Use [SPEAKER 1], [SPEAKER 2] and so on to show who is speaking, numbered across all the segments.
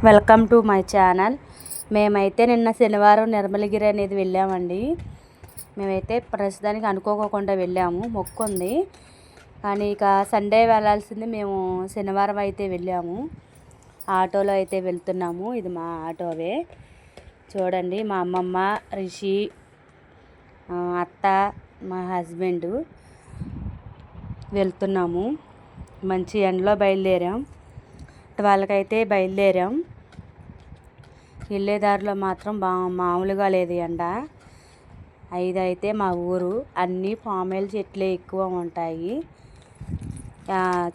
[SPEAKER 1] Welcome to my channel. మేమైతే నిన్న శనివారం నిర్మలగిరి అనేది వెళ్ళామండి. మేమైతే ప్రస్తుతానికి అనుకోకుండా వెళ్ళాము, మొక్కు ఉంది. కానీ ఇక సండే వెళ్ళాల్సింది, మేము శనివారం అయితే వెళ్ళాము. ఆటోలో అయితే వెళ్తున్నాము. ఇది మా ఆటోవే చూడండి. మా అమ్మమ్మ, రిషి, అత్త, మా హస్బెండ్ వెళ్తున్నాము. మంచి ఎండలో బయలుదేరాం. వాళ్ళకైతే బయలుదేరాం. వెళ్ళేదారిలో మాత్రం మామూలుగా లేదు ఎండ. అయితే మా ఊరు అన్నీ పామాయిల్ చెట్లే ఎక్కువ ఉంటాయి.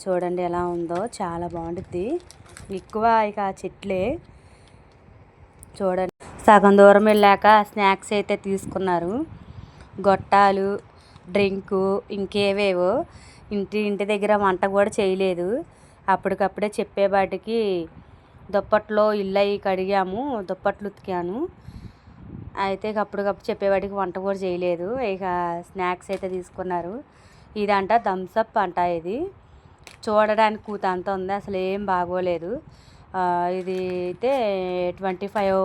[SPEAKER 1] చూడండి ఎలా ఉందో, చాలా బాగుంటుంది. ఎక్కువ ఇక చెట్లే. చూడండి, సగం దూరం వెళ్ళాక స్నాక్స్ అయితే తీసుకున్నారు. గొట్టాలు, డ్రింకు, ఇంకేవేవో. ఇంటి దగ్గర వంట కూడా చేయలేదు. అప్పటికప్పుడే చెప్పేవాటికి దుప్పట్లో ఇల్లు అవి కడిగాము, దుప్పట్లు ఉతికాను. అయితే అప్పటికప్పుడు చెప్పేవాటికి వంట కూడా చేయలేదు. ఇక స్నాక్స్ అయితే తీసుకున్నారు. ఇదంట థమ్స్అప్ అంట. ఇది చూడడానికి కూత అంత ఉంది, అసలు ఏం బాగోలేదు. ఇది అయితే 25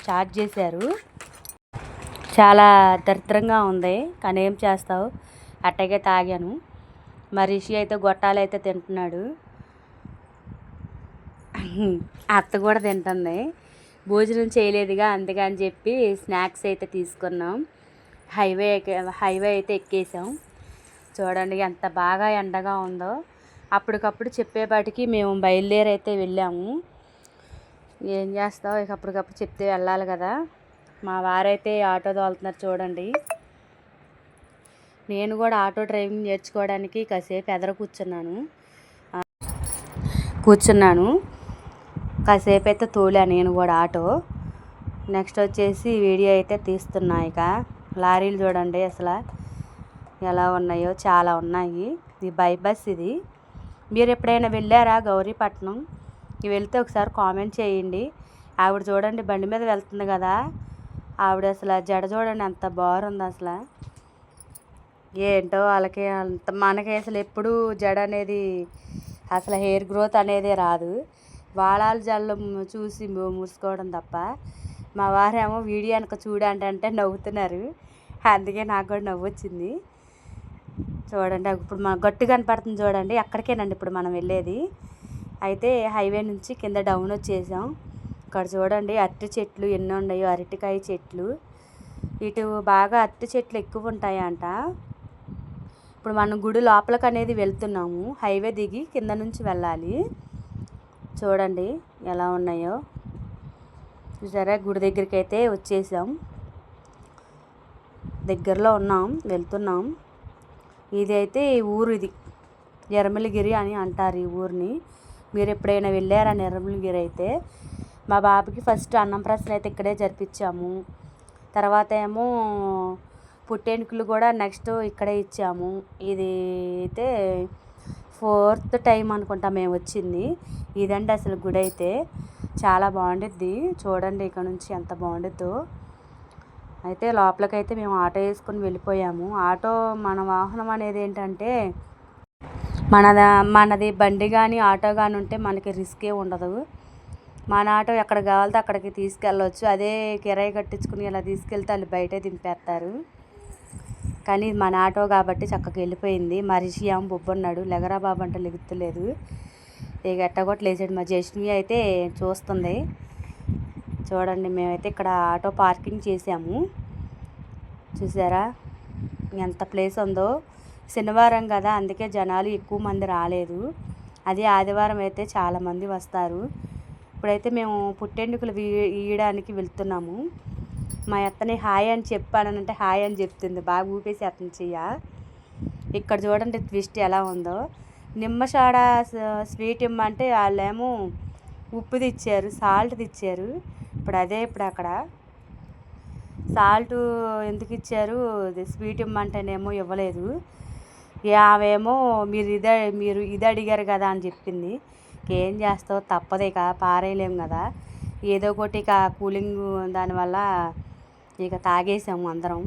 [SPEAKER 1] ఛార్జ్ చేశారు. చాలా దరిద్రంగా ఉంది, కానీ ఏం చేస్తావు, అట్టగే తాగాను. మరి రిషి అయితే గొట్టాలు అయితే తింటున్నాడు. అత్త కూడా తింటుంది. భోజనం చేయలేదుగా, అందుకని చెప్పి స్నాక్స్ అయితే తీసుకున్నాం. హైవే అయితే ఎక్కేసాం. చూడండి ఎంత బాగా ఎండగా ఉందో. అప్పటికప్పుడు చెప్పేపాటికి మేము బయలుదేరి అయితే వెళ్ళాము. ఏం చేస్తావు, ఇక అప్పటికప్పుడు చెప్తే వెళ్ళాలి కదా. మా వారైతే ఆటో తోలుతున్నారు చూడండి. నేను కూడా ఆటో డ్రైవింగ్ నేర్చుకోవడానికి కాసేపు ఎదర కూర్చున్నాను. కాసేపు అయితే తోలా నేను కూడా ఆటో. నెక్స్ట్ వచ్చేసి వీడియో అయితే తీస్తున్నా. ఇక లారీలు చూడండి అసలు ఎలా ఉన్నాయో, చాలా ఉన్నాయి. ఇది బైబస్. ఇది మీరు ఎప్పుడైనా వెళ్ళారా గౌరీపట్నం? వెళ్తే ఒకసారి కామెంట్ చేయండి. ఆవిడ చూడండి బండి మీద వెళ్తుంది కదా, ఆవిడ అసలు జడ చూడండి ఎంత బాగుంది. అసలు ఏంటో వాళ్ళకి అంత, మనకి అసలు ఎప్పుడు జడ అనేది, అసలు హెయిర్ గ్రోత్ అనేది రాదు. వాళాలు జల్లు చూసి ముడుచుకోవడం తప్ప. మా వారేమో వీడియో వెనక చూడంటే నవ్వుతున్నారు. అందుకే నాకు కూడా నవ్వు వచ్చింది. చూడండి ఇప్పుడు మన గట్టు కనపడుతుంది చూడండి, అక్కడికేనండి ఇప్పుడు మనం వెళ్ళేది. అయితే హైవే నుంచి కింద డౌన్ వచ్చేసాం. ఇక్కడ చూడండి అరటి చెట్లు ఎన్ని ఉన్నాయో, అరటికాయ చెట్లు. ఇటు బాగా అరటి చెట్లు ఎక్కువ ఉంటాయంట. ఇప్పుడు మనం గుడి లోపలికి అనేది వెళ్తున్నాము. హైవే దిగి కింద నుంచి వెళ్ళాలి. చూడండి ఎలా ఉన్నాయో. సరే గుడి దగ్గరికి అయితే వచ్చేసాం. దగ్గరలో ఉన్నాం, వెళ్తున్నాం. ఇది అయితే ఈ ఊరు, ఇది నిర్మలగిరి అని అంటారు ఈ ఊరిని. మీరు ఎప్పుడైనా వెళ్ళారా నిర్మలగిరి? అయితే మా బాబుకి ఫస్ట్ అన్నం ప్రశ్న అయితే ఇక్కడే జరిపించాము. తర్వాత ఏమో పుట్టెంటుకలు కూడా నెక్స్ట్ ఇక్కడే ఇచ్చాము. ఇది అయితే 4th టైం అనుకుంటా మేము వచ్చింది. ఇదండి అసలు గుడి అయితే చాలా బాగుండిద్ది. చూడండి ఇక్కడ నుంచి ఎంత బాగుండిద్దో. అయితే లోపలికైతే మేము ఆటో వేసుకొని వెళ్ళిపోయాము. ఆటో మన వాహనం అనేది ఏంటంటే, మనది బండి కానీ ఆటో కానీ ఉంటే మనకి రిస్కే ఉండదు. మన ఆటో ఎక్కడ కావాలితే అక్కడికి తీసుకెళ్ళవచ్చు. అదే కిరాయి కట్టించుకుని ఇలా తీసుకెళ్తే వాళ్ళు బయటే దింపేస్తారు. కానీ మన ఆటో కాబట్టి చక్కగా వెళ్ళిపోయింది. మా రిషి ఏమో బొబ్బున్నాడు, లెగరా బాబు అంటే లెగుతలేదు. ఇక ఎట్టగొట్ట లేచాడు. మా జస్మి అయితే చూస్తుంది. చూడండి మేమైతే ఇక్కడ ఆటో పార్కింగ్ చేసాము. చూసారా ఎంత ప్లేస్ ఉందో. శనివారం కదా, అందుకే జనాలు ఎక్కువ మంది రాలేదు. అదే ఆదివారం అయితే చాలామంది వస్తారు. ఇప్పుడైతే మేము పుట్టెంటుకలు ఈయడానికి వెళ్తున్నాము. మా అత్తని హాయ్ అని చెప్పానంటే హాయ్ అని చెప్తుంది, బాగా ఊపేసి అతను చెయ్య. ఇక్కడ చూడండి ట్విస్ట్ ఎలా ఉందో. నిమ్మషాడ స్వీట్ ఇమ్మంటే వాళ్ళేమో ఉప్పు తెచ్చారు, సాల్ట్ తెచ్చారు. ఇప్పుడు అక్కడ సాల్ట్ ఎందుకు ఇచ్చారు, స్వీట్ ఇమ్మంటేనేమో ఇవ్వలేదు. ఆమెమో మీరు ఇది అడిగారు కదా అని చెప్పింది. ఏం చేస్తావు, తప్పదు, ఇక పారేయలేము కదా. ఏదో ఒకటి ఇక కూలింగ్ దానివల్ల ఇక తాగేసాము అందరం.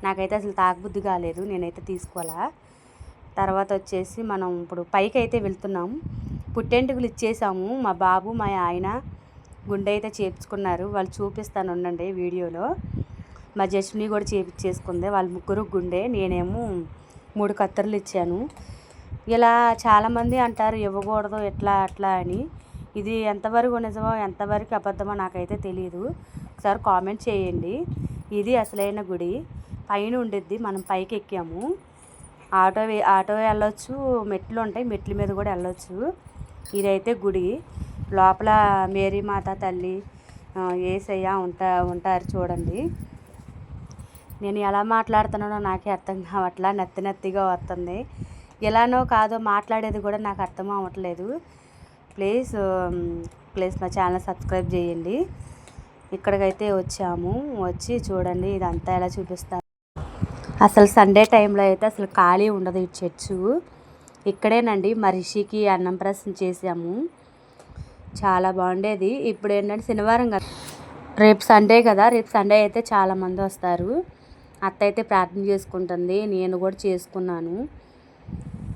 [SPEAKER 1] నాకైతే అసలు తాగబుద్ధి కాలేదు, నేనైతే తీసుకోవాలా. తర్వాత వచ్చేసి మనం ఇప్పుడు పైకి అయితే వెళ్తున్నాం. పుట్టెంటుకలు ఇచ్చేసాము. మా బాబు, మా ఆయన, గుండె అయితే చేపించుకున్నారు. వాళ్ళు చూపిస్తాను ఉండండి వీడియోలో. మా జస్మిని కూడా చేపించేసుకుంది. వాళ్ళు ముగ్గురు గుండె, నేనేమో 3 కత్తెరలు ఇచ్చాను. ఇలా చాలామంది అంటారు ఇవ్వకూడదు ఎట్లా అట్లా అని. ఇది ఎంతవరకు నిజమో ఎంతవరకు అబద్ధమో నాకైతే తెలియదు. ఒకసారి కామెంట్ చేయండి. ఇది అసలైన గుడి పైన ఉండిద్ది. మనం పైకి ఎక్కాము. ఆటో వెళ్ళొచ్చు, మెట్లు ఉంటాయి, మెట్ల మీద కూడా వెళ్ళొచ్చు. ఇదైతే గుడి లోపల మేరీ మాత తల్లి యేసయ్య ఉంటారు చూడండి. నేను ఎలా మాట్లాడుతున్నానో నాకే అర్థం కావట్లా, నత్తిగా వస్తుంది. ఎలానో కాదో మాట్లాడేది కూడా నాకు అర్థం అవ్వట్లేదు. ప్లీజ్ మా ఛానల్ సబ్స్క్రైబ్ చేయండి. ఇక్కడికైతే వచ్చాము. వచ్చి చూడండి ఇదంతా ఎలా చూపిస్తాను. అసలు సండే టైంలో అయితే అసలు ఖాళీ ఉండదు ఈ చర్చు. ఇక్కడేనండి మా రిషికి అన్నం ప్రసం చేసాము. చాలా బాగుండేది. ఇప్పుడు ఏంటంటే శనివారం కదా, రేపు సండే కదా, రేపు సండే అయితే చాలామంది వస్తారు. అత్త అయితే ప్రార్థన చేసుకుంటుంది, నేను కూడా చేసుకున్నాను.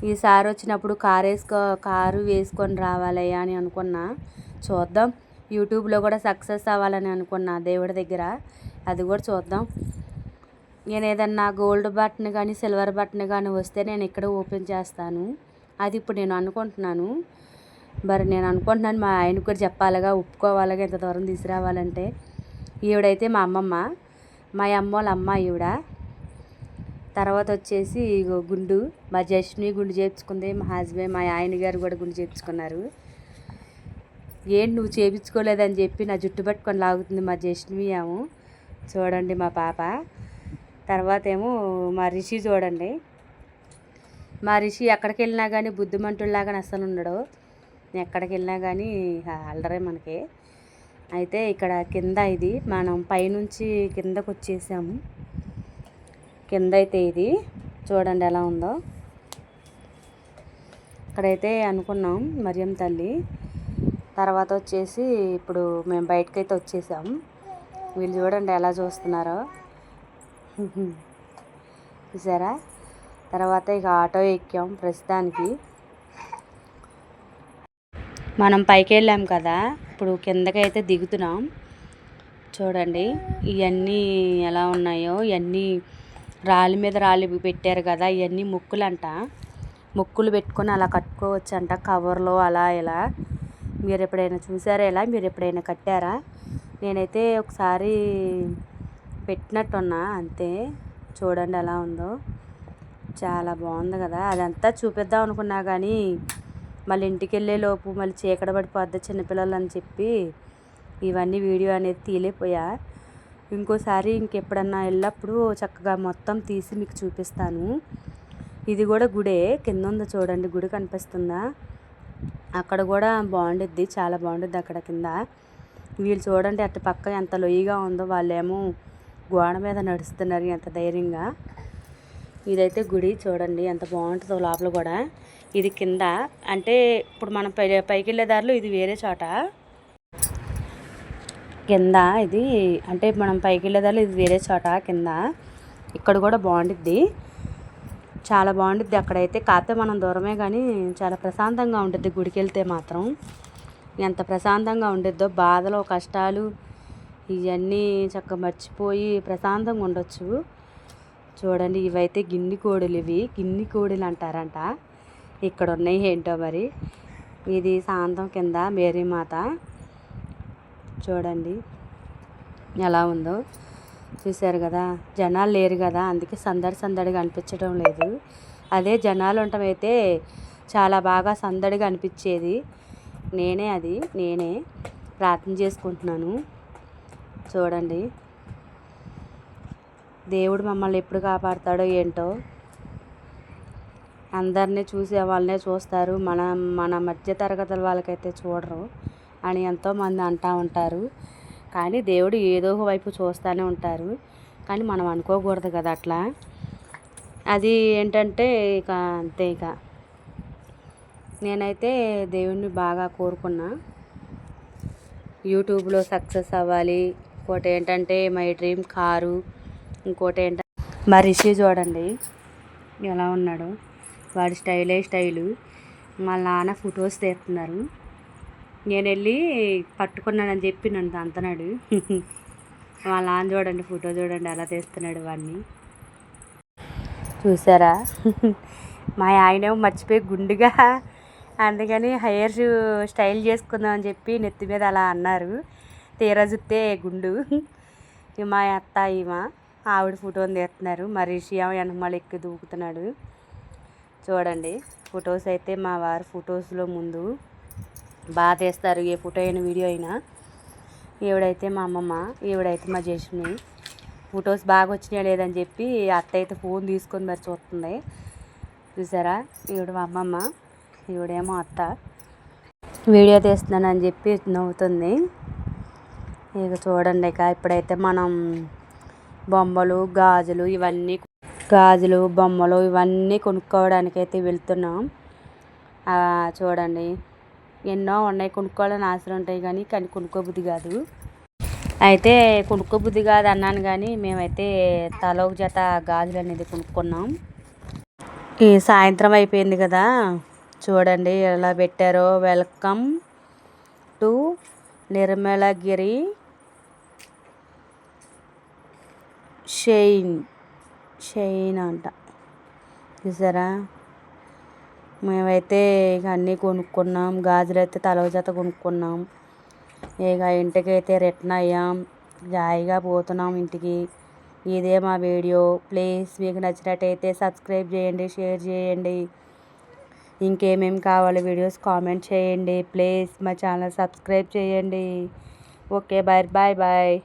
[SPEAKER 1] ఈసారి వచ్చినప్పుడు కారు వేసుకొని రావాలయ్యా అని అనుకున్నా. చూద్దాం, యూట్యూబ్లో కూడా సక్సెస్ అవ్వాలని అనుకున్నా దేవుడి దగ్గర. అది కూడా చూద్దాం. నేను ఏదన్నా గోల్డ్ బటన్ కానీ సిల్వర్ బటన్ కానీ వస్తే నేను ఇక్కడ ఓపెన్ చేస్తాను. అది ఇప్పుడు నేను అనుకుంటున్నాను. మరి నేను అనుకుంటున్నాను మా ఆయనకు కూడా చెప్పాలిగా, ఒప్పుకోవాలిగా ఇంత దూరం తీసుకురావాలంటే. ఈవిడైతే మా అమ్మమ్మ, మా అమ్మ వాళ్ళ అమ్మ ఈవిడ. తర్వాత వచ్చేసి గుండు, మా జస్మిని గుండు చేయించుకుంది. మా హస్బెండ్ మా ఆయన గారు కూడా గుండు చేయించుకున్నారు. ఏంటి నువ్వు చేయించుకోలేదని చెప్పి నా జుట్టు పట్టుకొని లాగుతుంది మా జస్మిని ఏమో. చూడండి మా పాప. తర్వాత ఏమో మా రిషి చూడండి. మా రిషి ఎక్కడికి వెళ్ళినా కానీ బుద్ధిమంతుల్లాగా అస్సలు ఉండడు. ఎక్కడికి వెళ్ళినా కానీ అల్లరే మనకి. అయితే ఇక్కడ కింద ఇది మనం పైనుంచి కిందకు వచ్చేసాము. కింద అయితే ఇది చూడండి ఎలా ఉందో. ఇక్కడైతే అనుకున్నాం మరియం తల్లి. తర్వాత వచ్చేసి ఇప్పుడు మేము బయటకైతే వచ్చేసాం. వీళ్ళు చూడండి ఎలా చూస్తున్నారో, చూసారా. తర్వాత ఇక ఆటో ఎక్కాం. ప్రస్తుతానికి మనం పైకి వెళ్ళాం కదా, ఇప్పుడు కిందకైతే దిగుతున్నాం. చూడండి ఇవన్నీ ఎలా ఉన్నాయో. ఇవన్నీ రాళ్ళ మీద రాళ్ళు పెట్టారు కదా, ఇవన్నీ ముక్కులంట. ముక్కులు పెట్టుకొని అలా కట్టుకోవచ్చు అంట, కవర్లో అలా ఇలా. మీరు ఎప్పుడైనా చూసారా? ఇలా మీరు ఎప్పుడైనా కట్టారా? నేనైతే ఒకసారి పెట్టినట్టున్నా అంతే. చూడండి ఎలా ఉందో, చాలా బాగుంది కదా. అదంతా చూపిద్దాం అనుకున్నా కానీ మళ్ళీ ఇంటికి వెళ్ళేలోపు మళ్ళీ చీకటి పడిపోద్ది చిన్నపిల్లలు అని చెప్పి ఇవన్నీ వీడియో అనేది తీయలేకపోయా. ఇంకోసారి ఇంకెప్పుడన్నా వెళ్ళినప్పుడు చక్కగా మొత్తం తీసి మీకు చూపిస్తాను. ఇది కూడా గుడే, కింద ఉంది చూడండి, గుడి కనిపిస్తుందా? అక్కడ కూడా బాగుండిద్ది, చాలా బాగుండిద్ది అక్కడ కింద. వీళ్ళు చూడండి అటు పక్క ఎంత లొయ్యిగా ఉందో. వాళ్ళేమో గోడ మీద నడుస్తున్నారు ఎంత ధైర్యంగా. ఇదైతే గుడి చూడండి ఎంత బాగుంటుందో లోపల కూడా. ఇది కింద అంటే ఇప్పుడు మనం పైకి వెళ్ళే దారిలో ఇది వేరే చోట. కింద ఇది అంటే మనం పైకి వెళ్ళే దారిలో ఇది వేరే చోట కింద. ఇక్కడ కూడా బాగుండిద్ది, చాలా బాగుండిద్ది అక్కడైతే. కాకపోతే మనం దూరమే కానీ చాలా ప్రశాంతంగా ఉంటుంది గుడికి వెళ్తే మాత్రం. ఎంత ప్రశాంతంగా ఉండిద్దో, బాధలు కష్టాలు ఇవన్నీ చక్కగా మర్చిపోయి ప్రశాంతంగా ఉండొచ్చు. చూడండి ఇవైతే గిన్నె కోడులు, ఇవి గిన్నె కోడులు అంటారంట. ఇక్కడ ఉన్నాయి ఏంటో మరి. ఇది సాయంత్రం కింద మేరీమాత చూడండి ఎలా ఉందో. చూశారు కదా, జనాలు లేరు కదా, అందుకే సందడిగా అనిపించడం లేదు. అదే జనాలు ఉండటమైతే చాలా బాగా సందడిగా అనిపించేది. నేనే ప్రార్థన చేసుకుంటున్నాను. చూడండి దేవుడు మమ్మల్ని ఎప్పుడు కాపాడుతాడో ఏంటో. అందరినీ చూసే వాళ్ళనే చూస్తారు, మన మధ్య తరగతుల వాళ్ళకైతే చూడరు అని ఎంతోమంది అంటూ ఉంటారు. కానీ దేవుడు ఏదో ఒక వైపు చూస్తూనే ఉంటారు. కానీ మనం అనుకోకూడదు కదా అట్లా. అది ఏంటంటే ఇక అంతే. ఇక నేనైతే దేవుణ్ణి బాగా కోరుకున్నా యూట్యూబ్లో సక్సెస్ అవ్వాలి. ఇంకోటి ఏంటంటే మై డ్రీమ్ కారు. ఇంకోటి ఏంటంటే మా రిషి చూడండి ఎలా ఉన్నాడు. వాడి స్టైలు. వాళ్ళ నాన్న ఫొటోస్ తీస్తున్నారు. నేను వెళ్ళి పట్టుకున్నానని చెప్పి నన్ను అంతనాడు. వాళ్ళ నాన్న చూడండి, ఫోటో చూడండి ఎలా తీస్తున్నాడు వాడిని, చూసారా? మా ఆయనేమో మర్చిపోయి గుండుగా, అందుకని హెయిర్ స్టైల్ చేసుకుందామని చెప్పి నెత్తి మీద అలా అన్నారు. తీరా చూస్తే గుండు. మా అత్త ఆవిడ ఫోటోని తీస్తున్నారు. మరి షియామ వెనకమాల ఎక్కి దూకుతున్నాడు. చూడండి ఫొటోస్ అయితే మా వారు ఫొటోస్లో ముందు బాగా తీస్తారు, ఏ ఫోటో అయినా వీడియో అయినా. ఈవిడైతే మా అమ్మమ్మ, ఈవిడైతే మా జేష్మి. ఫొటోస్ బాగా వచ్చినాయా లేదని చెప్పి అత్త అయితే ఫోన్ తీసుకొని మరి చూస్తుంది. చూసారా? ఈవిడ మా అమ్మమ్మ, ఈవిడేమో అత్త. వీడియో తీస్తున్నానని చెప్పి నవ్వుతుంది. ఇక చూడండి, ఇప్పుడైతే మనం బొమ్మలు బొమ్మలు ఇవన్నీ కొనుక్కోవడానికైతే వెళ్తున్నాం. చూడండి ఎన్నో ఉన్నాయి, కొనుక్కోవాలని ఆశలు ఉంటాయి కానీ కొనుక్కోబుద్ధి కాదు. అయితే కొనుక్కోబుద్ధి కాదు అన్నాను కానీ మేమైతే తల ఒక జత గాజులు అనేది కొనుక్కున్నాం. ఈ సాయంత్రం అయిపోయింది కదా, చూడండి ఎలా పెట్టారో. వెల్కమ్ టు నిర్మలగిరి షైన్ అంట. చూసారా? మేమైతే ఇక అన్నీ కొనుక్కున్నాం. గాజులు అయితే తల జత కొనుక్కున్నాం. ఇక ఇంటికైతే రిటర్న్ అయ్యాం. జాయిగా పోతున్నాం ఇంటికి. ఇదే మా వీడియో. ప్లీజ్ మీకు నచ్చినట్టయితే సబ్స్క్రైబ్ చేయండి, షేర్ చేయండి. ఇంకేమేమి కావాలి వీడియోస్ కామెంట్ చేయండి. ప్లీజ్ మా ఛానల్ సబ్స్క్రైబ్ చేయండి. Okay, bye bye.